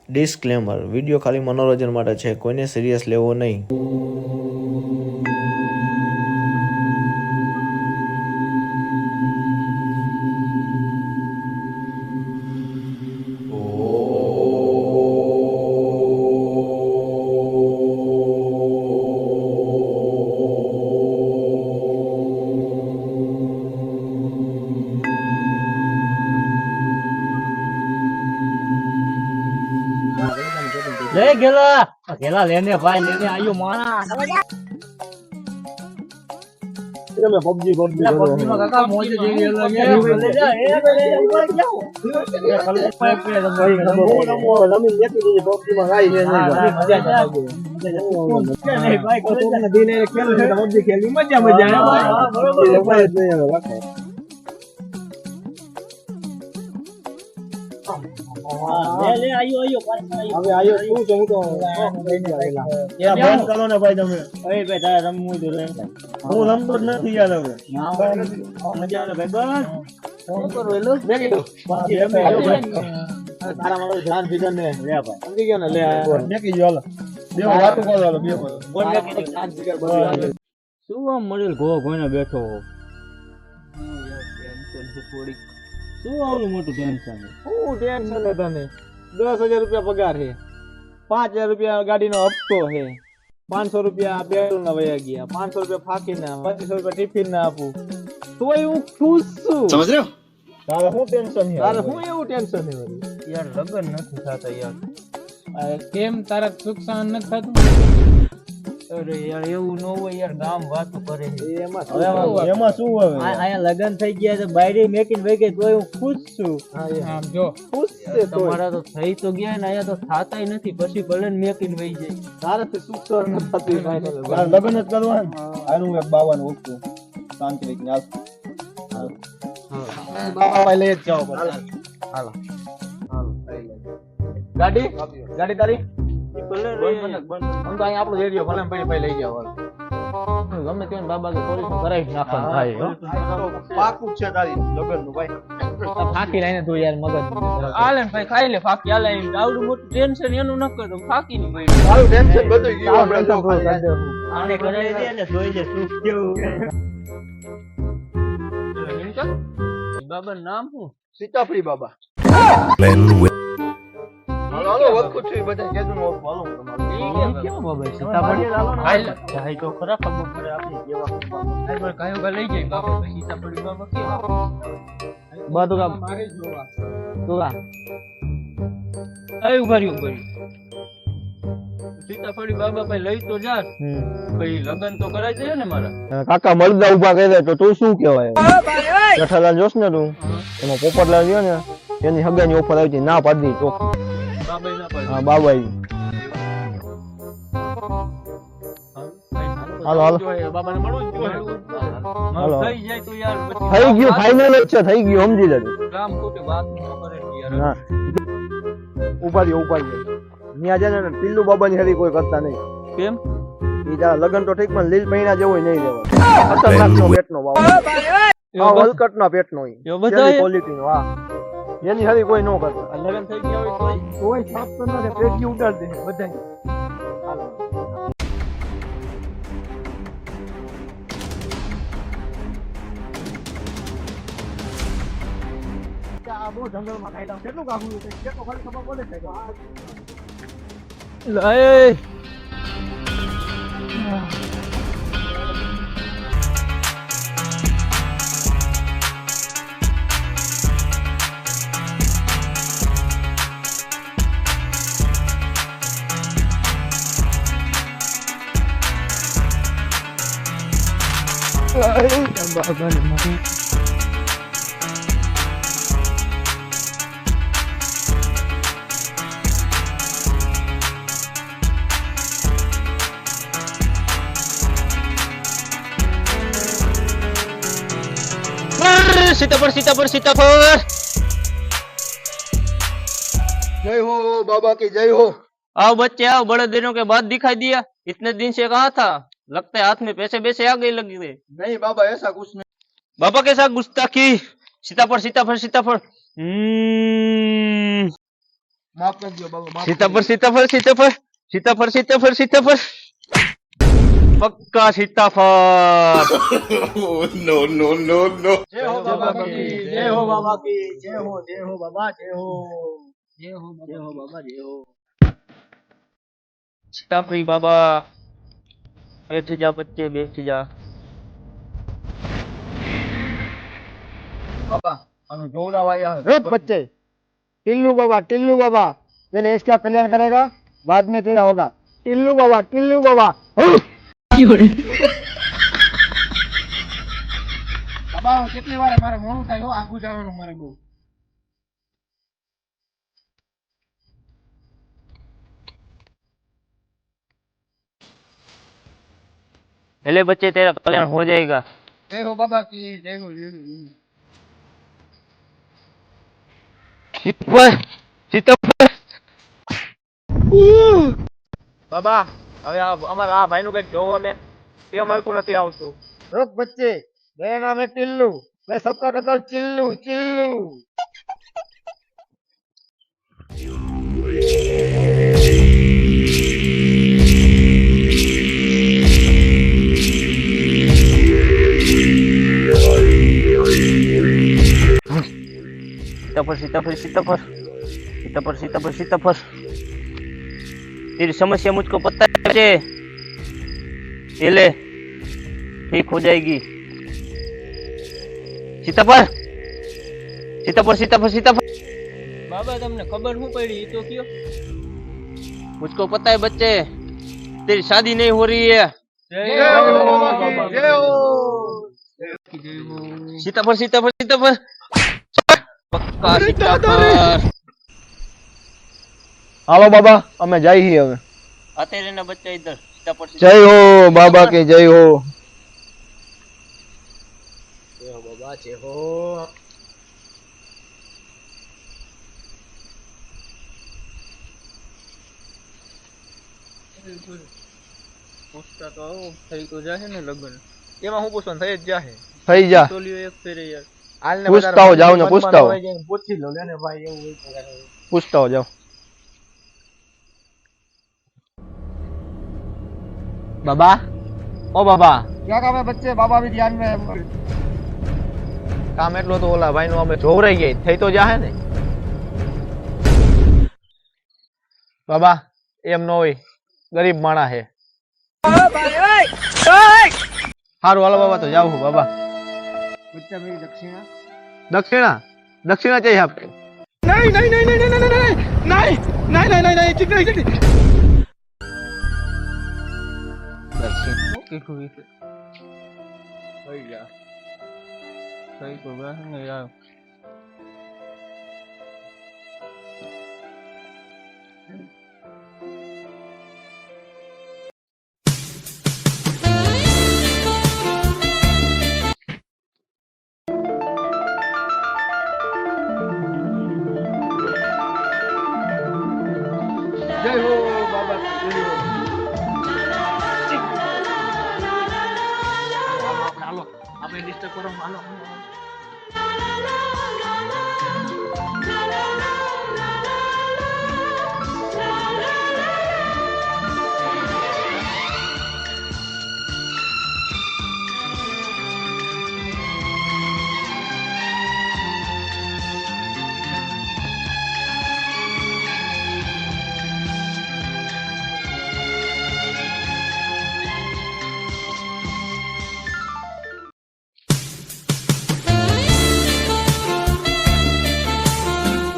Disclaimer: video ખાલી મનોરંજન માટે છે, કોઈને સિરિયસ લેવો નહીં. ले गेला गेला लेने भाई लेने आयो माना તમે પબજી पबजी में काका मोज जेवी लगे ले जा ए ऊपर जाओ ये कल पाइप पे રમી લેતી દીધી પબજી માં ગાઈ नहीं भाई તો તમને દિને ખેલ છે પબજી ખેલી મજા આવે બરોબર નહીં હવે ले आयो आयो હવે આયો શું છે હું તો લઈને આવેલા યા બંધ કરો ને ભાઈ તમે ए भाई तारा रमવું તો રે હું રમતો જ નથી યાર હવે मजा આવે ભાઈ બસ ફોન કરો એલો મેગી દો તારા મારો ધ્યાન ફિકર ને લે ભાઈ સમજી ગયો ને લે મેગી જો હાલો બે વાતો કરો હાલો બે બોલ મેગી ધ્યાન ફિકર બધું શું આમ મળેલ ઘો ઘોઈને બેઠો શું આવલું મોટું ટેન્શન શું ટેન્શન છે તને 10,000 રૂપિયા પગાર છે 5,000 રૂપિયા ગાડીનો હપ્તો છે 500 રૂપિયા પેટ્રોલ ના વયા ગયા 500 રૂપિયા ફાકી ના 2500 રૂપિયા ટિફિન ના આપું તોય હું ખુશ છું સમજ રહ્યો તારે શું ટેન્શન છે તારે શું એવું ટેન્શન છે યાર લગન નથી થતા યાર કેમ તારા સુખ સહન નથી થતું અરે યાર એવું ન હોય યાર ગામ વાતો કરે છે એમાં શું હવે આયા લગન થઈ ગયા છે બાયડી મેકીને વઈ ગઈ તોય હું ખુશ છું આમ જો ખુશ છે તો તમારા તો થઈ તો ગયા ને આયા તો થાતાય નથી પછી ભલે ને મેકીને વઈ જાય તારે સુખ સહન નથી થતું ફાઇનલ લગન જ કરવાનું આનું એક 52 ઓછું શાંતિ લઈને આવ બાબા લઈ જ જાઓ હાલો ગાડી તારી ભલે આમ તો અહીં આપણો રેડિયો ભલે ભાઈ લઈ જાવ ગમે તેમ બાબા કે સોલ્યુશન કરાવી નાખવાનું થાય પાકું છે તારી લગન નું ભાઈ ફાકી લઈને તું યાર મગજ આલે ભાઈ ખાઈ લે ફાકી આલે આવડું મોટું ટેન્શન એનું ન કરતો ફાકી ની ભાઈ તારું ટેન્શન બધું ગયું આપણે તો આને કરાવી દે ને જોઈ લે સુખ કેવું બાબા નામ શું સીતાફળી બાબા હાલો વખત છે બધા કેદું નો હાલો કેમ કેમ બાબા સીતાફળી ખાઈ જાય તો ખરા ખબર પડે આપણે કેવા આઈ પર કાયો કા લઈ જાય બાબા સીતાફળી બાબા કેવા બધું કામ મારે જોવા જોવા આય ઉભરી સીતાફળી બાબા ભાઈ લઈ તો જા ભાઈ લગન તો કરાઈ દે ને મારા કાકા મરદા ઉભા કરી દે તો તું શું કહેવાય જઠાલાલ જોશ ને તું એમાં પોપટલાલ ગયો ને એની હગાની ઓફર આવી ના પાડી ચોક બાબાઈ ના પડે હા બાબાઈ હાલો હાલો બાબાને મળવું જ જોઈએ હાલો થઈ જાય તો યાર પછી થઈ ગયું ફાઇનલ જ છે થઈ ગયું સમજી લેજો કામ ખોટી વાત ન કરે યાર ના ઉભા રહ્યો ન્યા જાય ને પિલ્લુ બાબાની હરી કોઈ કરતા નહીં કેમ ઈ જા લગન તો ઠીક પણ લીલ મહિના જેવો નહીં રહેવો ખતરનાક નો પેટનો બાબા આ વલકટ ના પેટનો ઈ એવો બધા ક્વોલિટી નો હા એની હરી કોઈ નો કરતા લગન થઈ ગયા હોય કોઈ સાફ તો ના પેટજી ઉડાડ દે બધા આ બહુ જંગલમાં ખાઈતા કેટલું કાકું છે કેટલો ખાલી ખબર પડે છે લઈ सीताफल जय हो बाबा की जय हो। आओ बच्चे आओ, बड़े दिनों के बाद दिखाई दिया। इतने दिन से कहाँ था? लगता है हाथ में पैसे पैसे आ गए लगे थे। नहीं बाबा ऐसा कुछ नहीं। बाबा के साथ गुस्ताखी। सीताफल सीताफल सीताफल। માફ કરજો બાબા, માફ સીતાફળ સીતાફળ સીતાફળ સીતાફળ સીતાફળ સીતાફળ પક્કા સીતાફળ. જય હો બાબા કી, જય હો બાબા કી, જય હો બાબા, જય હો, જય હો બાબા, જય હો. સીતાફળી બાબા બેસી જા બચ્ચે બેસી જા. બાબા આનું જોવડાવાયા रुक बच्चे, टिल्लू बाबा पहले इसका कल्याण करेगा, बाद में तेरा होगा. टिल्लू बाबा બાબા કેટલી વાર મારે મોડું થાય હો, આગું જવાનું મારે બહુ. पहले बच्चे तेरा कल्याण हो जाएगा. જય હો બાબા કી, જય હો, જય હો. સીતાફળ સીતાફળ. બાબા હવે અમારા આ ભાઈનું કઈક જોવો ને તે મળતું નથી આવતું. रुक बच्चे, मेरा नाम है टिल्लू, मैं सबका कहता हूँ चिल्लू चिल्लू. सीताफल सीताफल सीताफल सीताफल सीताफल सीताफल. तेरी समस्या मुझको पता है, ये ले ठीक हो जाएगी. सीताफल सीताफल सीताफल सीताफल. બાબા તમને ખબર શું પડી એ તો કયો. मुझको पता है बच्चे, तेरी शादी नहीं हो रही है. જય હો બાબા કી, જય હો. सीताफल सीताफल सीताफल पक्का सीताफल. हालो बाबा, हमें जाई ही हमें. आते रहना बच्चा इधर. सीताफल जय हो बाबा के, जय हो. જય હો બાબા, જય હો. પૂછતા તો આવો થઈ તો જાહે ને લગન. એમાં હું પૂછવાનું થઈ જ જાહે. થઈ જા, તોલ્યો એક ફેરે યાર. હાલને પૂછતા વધારે હો, જાઓ ને મનમાં પૂછતા હો. હોય જાય ને પૂછી લો લેને ભાઈ, એવું હોય તો કરે. पूछता हो जाओ. બાબા ઓ બાબા, क्या काम है बच्चे, बाबा भी ध्यान में है. કામ એટલો તો ઓલા ભાઈ નું અમે જોવરાઈ ગઈ થઈ તો જાહે ને. બાબા એમ ન હોય, ગરીબ માણા હે. સારું હાલો બાબા, તો જાવ હું બાબા. बच्चा मेरी दक्षिणा. દક્ષિણા દક્ષિણા चाहिए आपको? नहीं नहीं नहीं नहीं नहीं नहीं नहीं नहीं नहीं नहीं नहीं नहीं ठीक नहीं ठीक. કેટલું વિશે થઈ ગયા થઈ તો ગયા ને યાર. જય હો બાબા, જય હો. હાલો આપણે ડિસ્ટર્બ કરો, હાલો.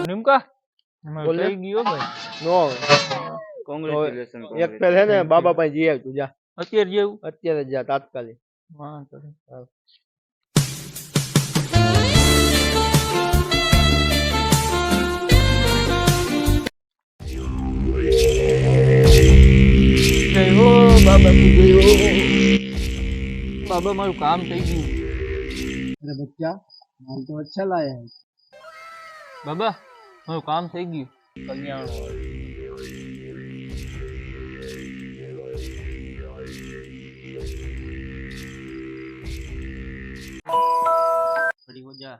નિમકા બોલ ને. થઈ ગયો ભાઈ. નો Congratulations. એક ફેર હે ને બાબા પાસે જઈ આવ તું, જા અત્યારે જેવું અત્યારે જ જા તાત્કાલિક. હા તો જય હો બાબા કી, જય હો. બાબા મારું કામ થઈ ગયું. अरे बच्चा, माल तो अच्छा लाया है. બાબા મારું કામ થઈ ગયું. કલ્યાણ ફરી હો જા.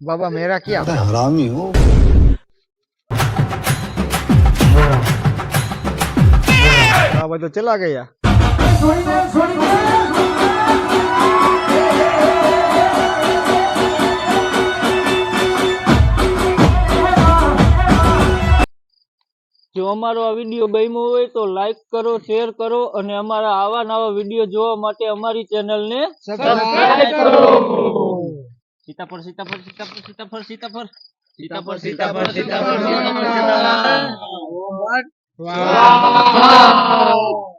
बाबा मेरा क्या हरामी हो। बाबा तो चला गया। જો અમારો આ વિડીયો ગમ્યો હોય તો લાઈક કરો, શેર કરો અને અમારા આવા નવા વિડીયો જોવા માટે અમારી ચેનલને સબસ્ક્રાઇબ કરો. સીતાફળ સીતાફળ સીતાફળ સીતાફળ સીતાફળ સીતાફળ સીતાફળ સીતાફળ વાહ.